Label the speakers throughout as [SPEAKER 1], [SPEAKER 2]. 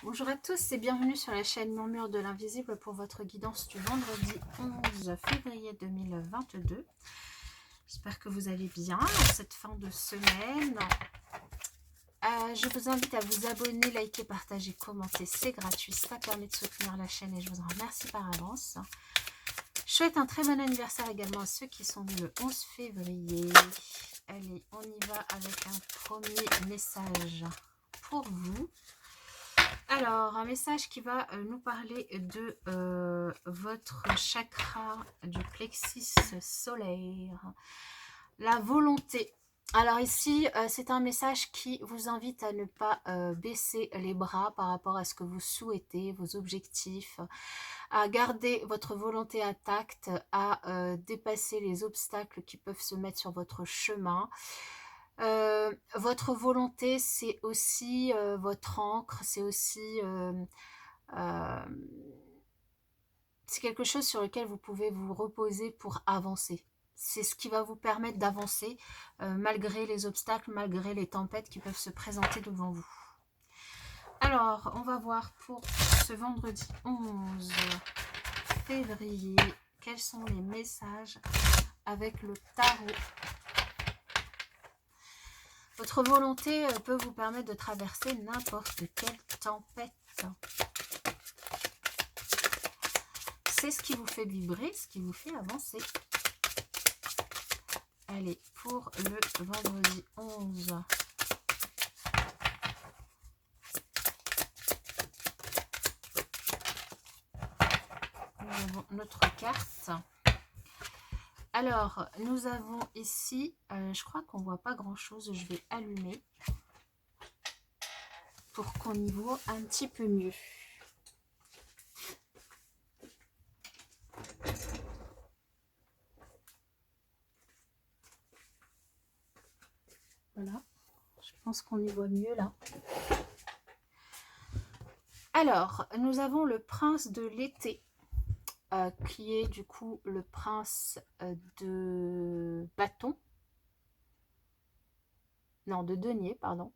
[SPEAKER 1] Bonjour à tous et bienvenue sur la chaîne Murmure de l'Invisible pour votre guidance du vendredi 11 février 2022. J'espère que vous allez bien en cette fin de semaine. Je vous invite à vous abonner, liker, partager, commenter, c'est gratuit. Ça permet de soutenir la chaîne et je vous en remercie par avance. Je souhaite un très bon anniversaire également à ceux qui sont nés le 11 février. Allez, on y va avec un premier message pour vous. Alors, un message qui va nous parler de votre chakra du plexus solaire, la volonté. Alors ici, c'est un message qui vous invite à ne pas baisser les bras par rapport à ce que vous souhaitez, vos objectifs, à garder votre volonté intacte, à dépasser les obstacles qui peuvent se mettre sur votre chemin. Votre volonté, c'est aussi votre ancre, c'est aussi c'est quelque chose sur lequel vous pouvez vous reposer pour avancer. C'est ce qui va vous permettre d'avancer malgré les obstacles, malgré les tempêtes qui peuvent se présenter devant vous. Alors, on va voir pour ce vendredi 11 février, quels sont les messages avec le tarot. Votre volonté peut vous permettre de traverser n'importe quelle tempête. C'est ce qui vous fait vibrer, ce qui vous fait avancer. Allez, pour le vendredi 11. Nous avons notre carte. Alors, nous avons ici, je crois qu'on ne voit pas grand-chose, je vais allumer pour qu'on y voit un petit peu mieux. Voilà, je pense qu'on y voit mieux là. Alors, nous avons le prince de l'été. Qui est du coup le prince de bâton. Non, de denier, pardon.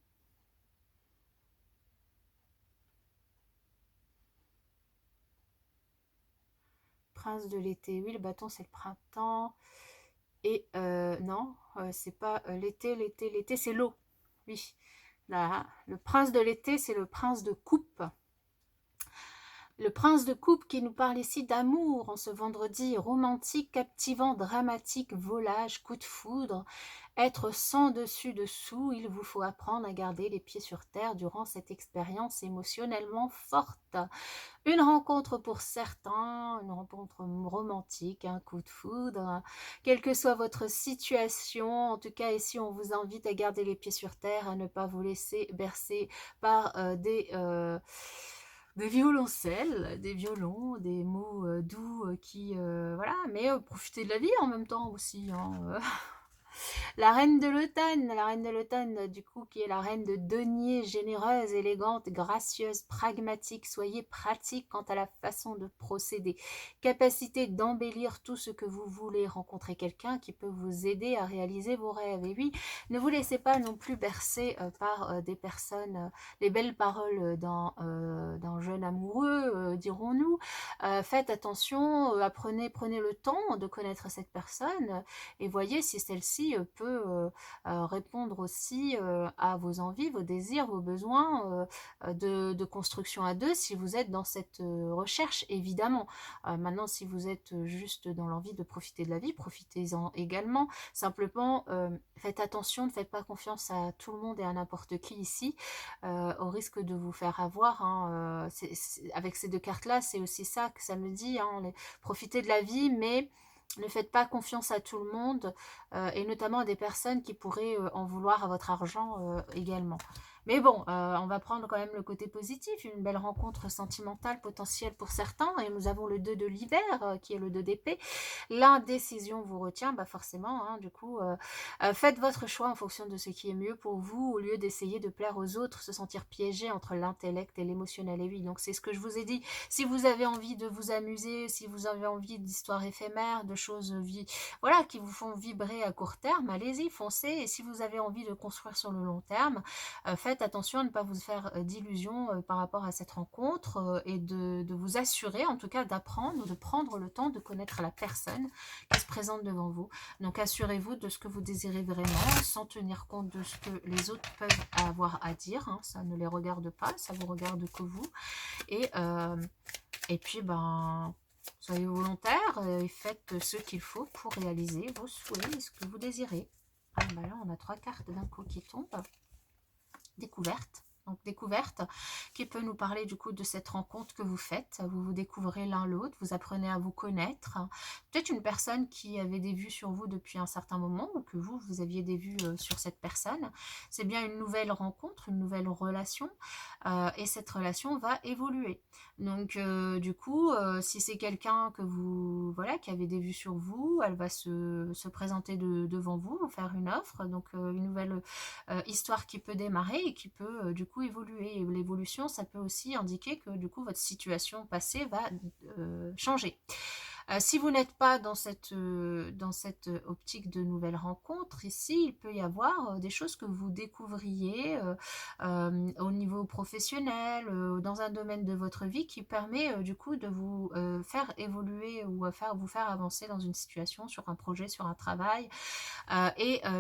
[SPEAKER 1] Prince de l'été, oui, le bâton c'est le printemps. Et non, c'est pas l'été, l'été, c'est l'eau. Oui, là, le prince de l'été, c'est le prince de coupe. Le prince de coupe qui nous parle ici d'amour en ce vendredi romantique, captivant, dramatique, volage, coup de foudre, être sans dessus-dessous. Il vous faut apprendre à garder les pieds sur terre durant cette expérience émotionnellement forte. Une rencontre pour certains, une rencontre romantique, un coup de foudre, quelle que soit votre situation. En tout cas, ici, on vous invite à garder les pieds sur terre, à ne pas vous laisser bercer par des violoncelles, des violons, des mots doux qui... voilà, mais profitez de la vie en même temps aussi. Hein, la reine de l'automne, du coup, qui est la reine de denier, généreuse, élégante, gracieuse, pragmatique. Soyez pratique quant à la façon de procéder. Capacité d'embellir tout ce que vous voulez. Rencontrer quelqu'un qui peut vous aider à réaliser vos rêves. Et oui, ne vous laissez pas non plus bercer par des personnes, les belles paroles d'un jeune amoureux, dirons-nous. Faites attention, prenez le temps de connaître cette personne et voyez si celle-ci peut répondre aussi à vos envies, vos désirs, vos besoins de construction à deux si vous êtes dans cette recherche, évidemment. Maintenant, si vous êtes juste dans l'envie de profiter de la vie, profitez-en également. Simplement, faites attention, ne faites pas confiance à tout le monde et à n'importe qui ici, au risque de vous faire avoir. Hein, avec ces deux cartes-là, c'est aussi ça que ça me dit. Hein, profitez de la vie, mais... ne faites pas confiance à tout le monde et notamment à des personnes qui pourraient en vouloir à votre argent également. Mais bon, on va prendre quand même le côté positif, une belle rencontre sentimentale potentielle pour certains. Et nous avons le 2 de l'hiver, qui est le 2 d'épée. L'indécision vous retient, bah forcément, hein, du coup, faites votre choix en fonction de ce qui est mieux pour vous, au lieu d'essayer de plaire aux autres, se sentir piégé entre l'intellect et l'émotionnel. Et oui, donc c'est ce que je vous ai dit. Si vous avez envie de vous amuser, si vous avez envie d'histoires éphémères, de choses voilà, qui vous font vibrer à court terme, allez-y, foncez. Et si vous avez envie de construire sur le long terme, faites faites attention à ne pas vous faire d'illusions par rapport à cette rencontre et de vous assurer, en tout cas d'apprendre, de prendre le temps de connaître la personne qui se présente devant vous. Donc assurez-vous de ce que vous désirez vraiment, sans tenir compte de ce que les autres peuvent avoir à dire, hein. Ça ne les regarde pas, ça vous regarde que vous. Et puis, ben, soyez volontaire et faites ce qu'il faut pour réaliser vos souhaits et ce que vous désirez. Ah, ben là, on a 3 cartes d'un coup qui tombent. Découverte. Donc découverte qui peut nous parler du coup de cette rencontre que vous faites. Vous vous découvrez l'un l'autre, vous apprenez à vous connaître. Peut-être une personne qui avait des vues sur vous depuis un certain moment ou que vous aviez des vues sur cette personne. C'est bien une nouvelle rencontre, une nouvelle relation et cette relation va évoluer. Donc du coup, si c'est quelqu'un que vous, voilà, qui avait des vues sur vous, elle va se présenter devant vous, vous faire une offre. Donc une nouvelle histoire qui peut démarrer et qui peut du coup évoluer. Et l'évolution, ça peut aussi indiquer que du coup votre situation passée va changer. Si vous n'êtes pas dans cette optique de nouvelles rencontres, ici, il peut y avoir des choses que vous découvriez au niveau professionnel, dans un domaine de votre vie qui permet du coup de vous faire évoluer ou vous faire avancer dans une situation, sur un projet, sur un travail,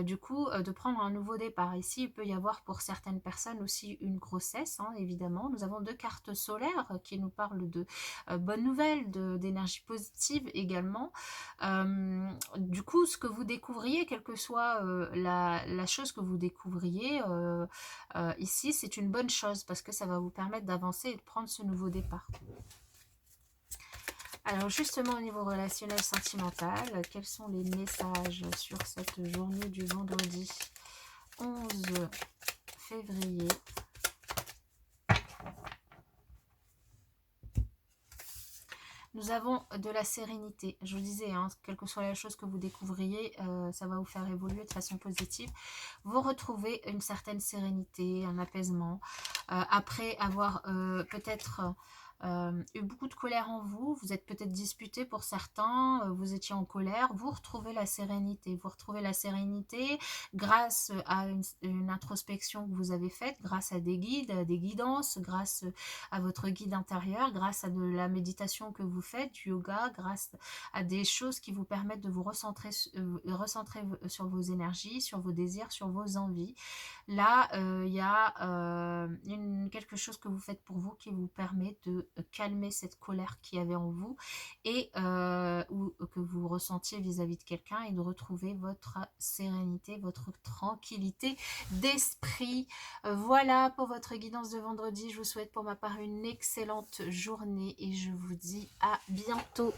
[SPEAKER 1] du coup de prendre un nouveau départ. Ici, il peut y avoir pour certaines personnes aussi une grossesse, hein, évidemment. Nous avons 2 cartes solaires qui nous parlent de bonnes nouvelles, d'énergie positive également. Du coup, ce que vous découvriez, quelle que soit la chose que vous découvriez ici, c'est une bonne chose parce que ça va vous permettre d'avancer et de prendre ce nouveau départ. Alors justement au niveau relationnel sentimental, quels sont les messages sur cette journée du vendredi 11 février ? Nous avons de la sérénité. Je vous disais, hein, quelle que soit la chose que vous découvriez, ça va vous faire évoluer de façon positive. Vous retrouvez une certaine sérénité, un apaisement. Après avoir peut-être eu beaucoup de colère en vous, vous êtes peut-être disputé pour certains, vous étiez en colère, vous retrouvez la sérénité. Vous retrouvez la sérénité grâce à une introspection que vous avez faite, grâce à des guides, à des guidances, grâce à votre guide intérieur, grâce à de la méditation que vous faites, du yoga, grâce à des choses qui vous permettent de vous recentrer sur vos énergies, sur vos désirs, sur vos envies. Là, il y a quelque chose que vous faites pour vous qui vous permet de calmer cette colère qu'il y avait en vous et ou que vous ressentiez vis-à-vis de quelqu'un et de retrouver votre sérénité, votre tranquillité d'esprit. Voilà pour votre guidance de vendredi. Je vous souhaite pour ma part une excellente journée et je vous dis à bientôt.